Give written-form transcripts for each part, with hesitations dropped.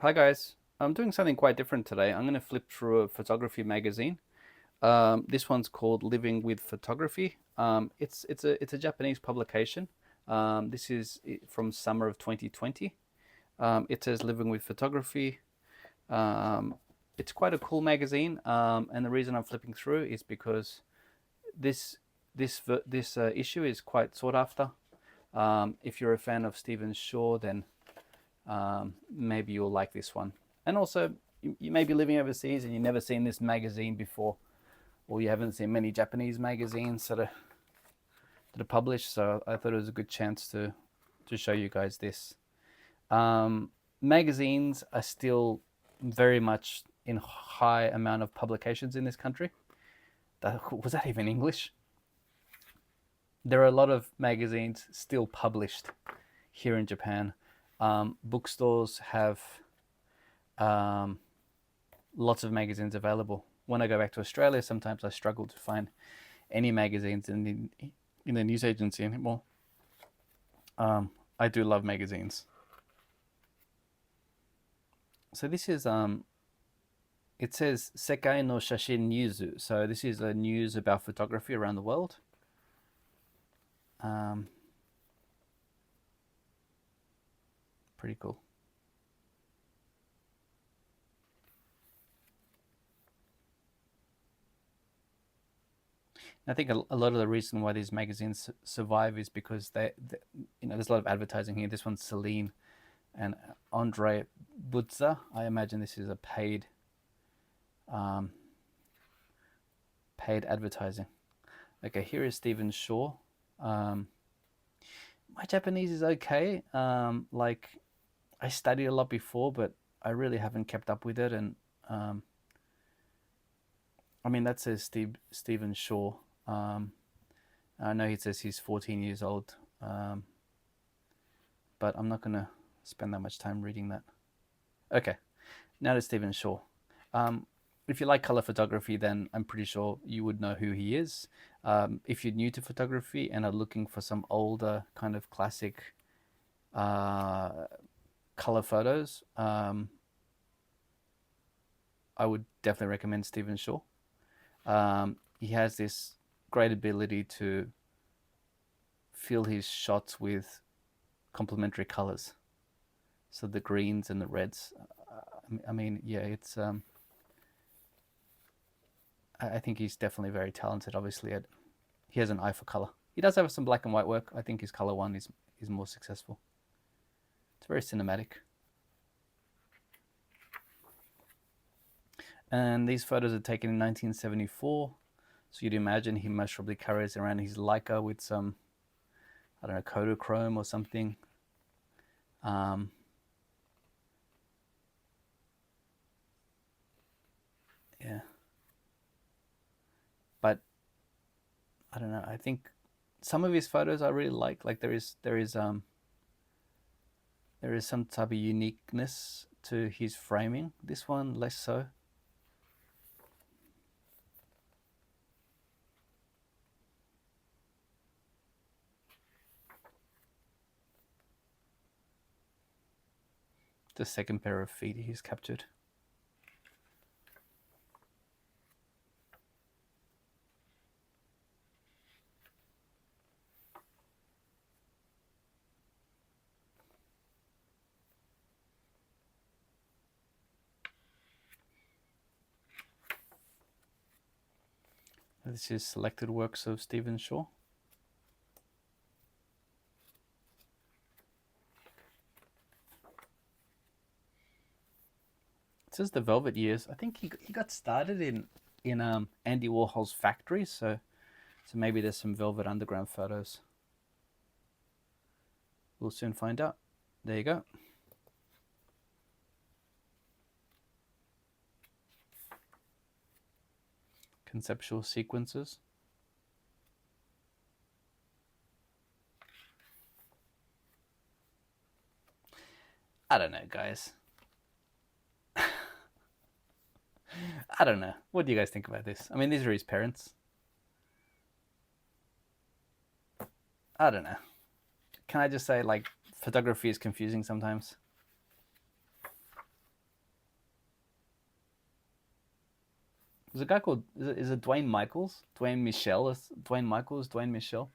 Hi guys, I'm doing something quite different today. I'm going to flip through a photography magazine. This one's called Living with Photography. It's a Japanese publication. This is from summer of 2020. It says Living with Photography. Um, it's quite a cool magazine, and the reason I'm flipping through is because this this issue is quite sought after. If you're a fan of Stephen Shaw, then maybe you'll like this one. And also, you may be living overseas and you've never seen this magazine before, or you haven't seen many Japanese magazines that are published. So I thought it was a good chance to show you guys this. Magazines are still very much in high amount of publications in this country. Was that even English? There are a lot of magazines still published here in Japan. Bookstores have um, lots of magazines available. When I go back to Australia, sometimes I struggle to find any magazines in the news agency anymore. I do love magazines. So this is it says Sekai no Shashin News. So this is a news about photography around the world. Um, Pretty cool. I think a lot of the reason why these magazines survive is because there's a lot of advertising here. This one's Celine and Andre Budza. I imagine this is a um, paid advertising. Okay, here is Stephen Shaw. Um, my Japanese is okay. I studied a lot before, but I really haven't kept up with it. And um, I mean, that says Stephen Shaw. Um, I know he says he's 14 years old, but I'm not going to spend that much time reading that. Okay, now to Stephen Shaw. Um, if you like color photography, then I'm pretty sure you would know who he is. If you're new to photography and are looking for some older kind of classic uh, color photos, I would definitely recommend Stephen Shaw. He has this great ability to fill his shots with complementary colors. So the greens and the reds. I mean, yeah, it's. I think he's definitely very talented. Obviously, he has an eye for color. He does have some black and white work. I think his color one is more successful. It's very cinematic. And these photos are taken in 1974. So you'd imagine he most probably carries around his Leica with some, I don't know, Kodachrome or something. Um, yeah, but I don't know. I think some of his photos I really like. Like there is some type of uniqueness to his framing. This one less so. The second pair of feet he's captured. This is selected works of Stephen Shaw. It says the Velvet Years. I think he got started in Andy Warhol's factory, so maybe there's some Velvet Underground photos. We'll soon find out. There you go. Conceptual sequences. I don't know, guys. I don't know. What do you guys think about this? I mean, these are his parents. I don't know. Can I just say, like, photography is confusing sometimes? There's a guy called is it Dwayne Michaels, Dwayne Michelle, Dwayne Michaels, Dwayne Michelle.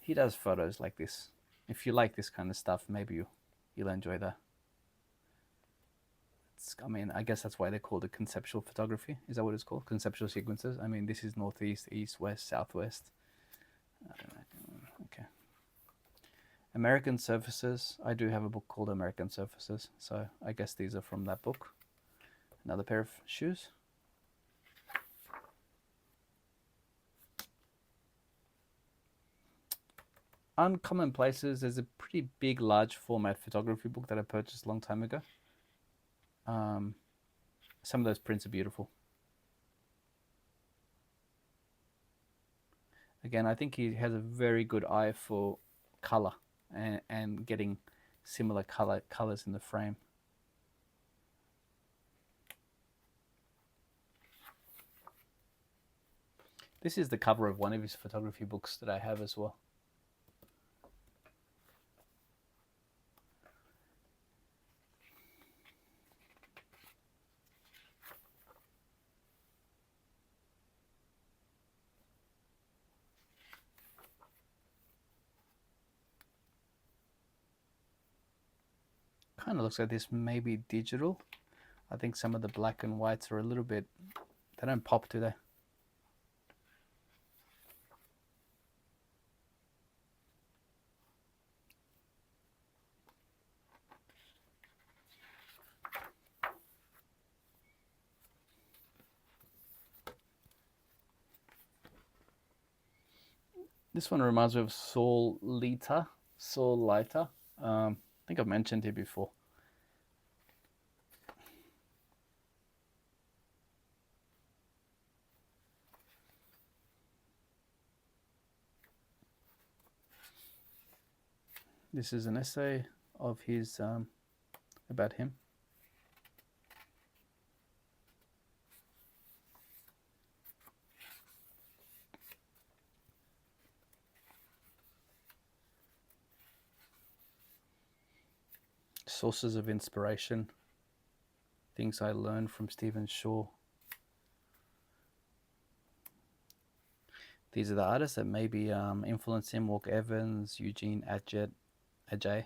He does photos like this. If you like this kind of stuff, maybe you'll enjoy that. I mean, I guess that's why they called it conceptual photography. Is that what it's called? Conceptual sequences. I mean, this is northeast, east, west, southwest. I don't know. Okay. American Surfaces. I do have a book called American Surfaces, so I guess these are from that book. Another pair of shoes. Uncommon Places. There's a pretty big, large format photography book that I purchased a long time ago. Some of those prints are beautiful. Again, I think he has a very good eye for color and getting similar colors in the frame. This is the cover of one of his photography books that I have as well. Kind of looks like this may be digital. I think some of the black and whites are a little bit, they don't pop, do they? This one reminds me of Saul Leiter. Saul Leiter. I think I've mentioned it before. This is an essay of his about him. Sources of inspiration. Things I learned from Stephen Shaw. These are the artists that maybe influenced him: Walker Evans, Eugene Ajay,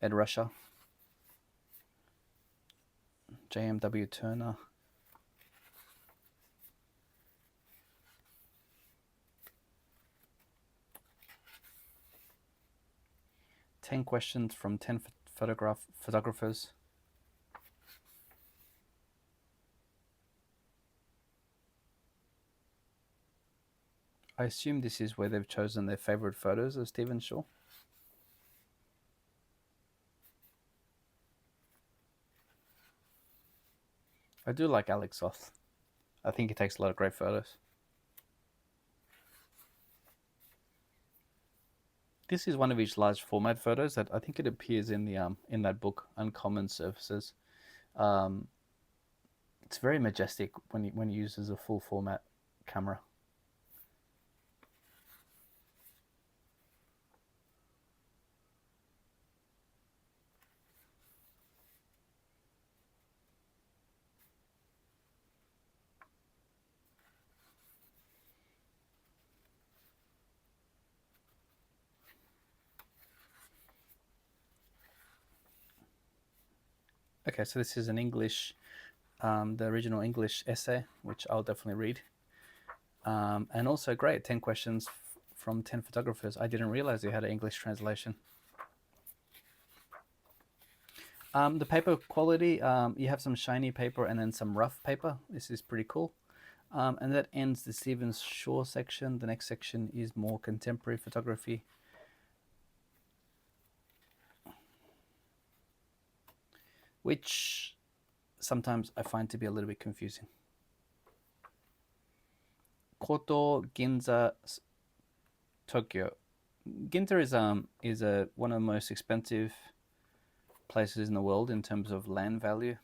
Ed Rusher, JMW Turner. "10 questions from 10 photographers." I assume this is where they've chosen their favorite photos of Stephen Shaw. I do like Alex Soth. I think he takes a lot of great photos. This is one of his large format photos that I think it appears in the in that book, Uncommon Surfaces. It's very majestic when he uses a full format camera. Okay, so this is an English, the original English essay, which I'll definitely read. And also great, 10 questions from 10 photographers. I didn't realize they had an English translation. The paper quality, you have some shiny paper and then some rough paper. This is pretty cool. And that ends the Stephen Shaw section. The next section is more contemporary photography. Which sometimes I find to be a little bit confusing. Koto, Ginza, Tokyo. Ginza is one of the most expensive places in the world in terms of land value.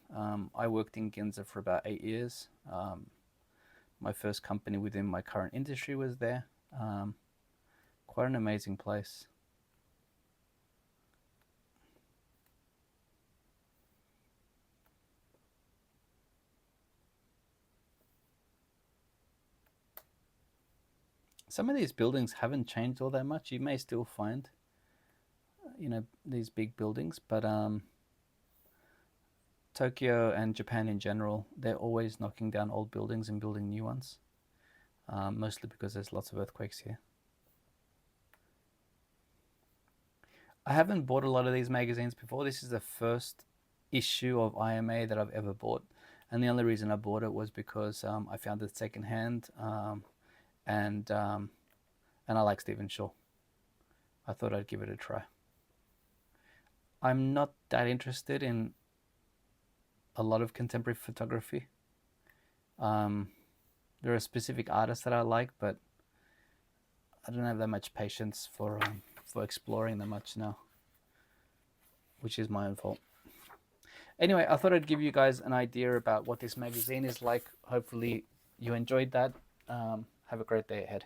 I worked in Ginza for about 8 years. My first company within my current industry was there. Quite an amazing place. Some of these buildings haven't changed all that much. You may still find, these big buildings, but Tokyo and Japan in general, they're always knocking down old buildings and building new ones, mostly because there's lots of earthquakes here. I haven't bought a lot of these magazines before. This is the first issue of IMA that I've ever bought, and the only reason I bought it was because I found it secondhand, and I like Stephen Shaw. I thought I'd give it a try. I'm not that interested in a lot of contemporary photography. There are specific artists that I like, but I don't have that much patience for exploring them much now, which is my own fault. Anyway, I thought I'd give you guys an idea about what this magazine is like. Hopefully you enjoyed that. Have a great day ahead.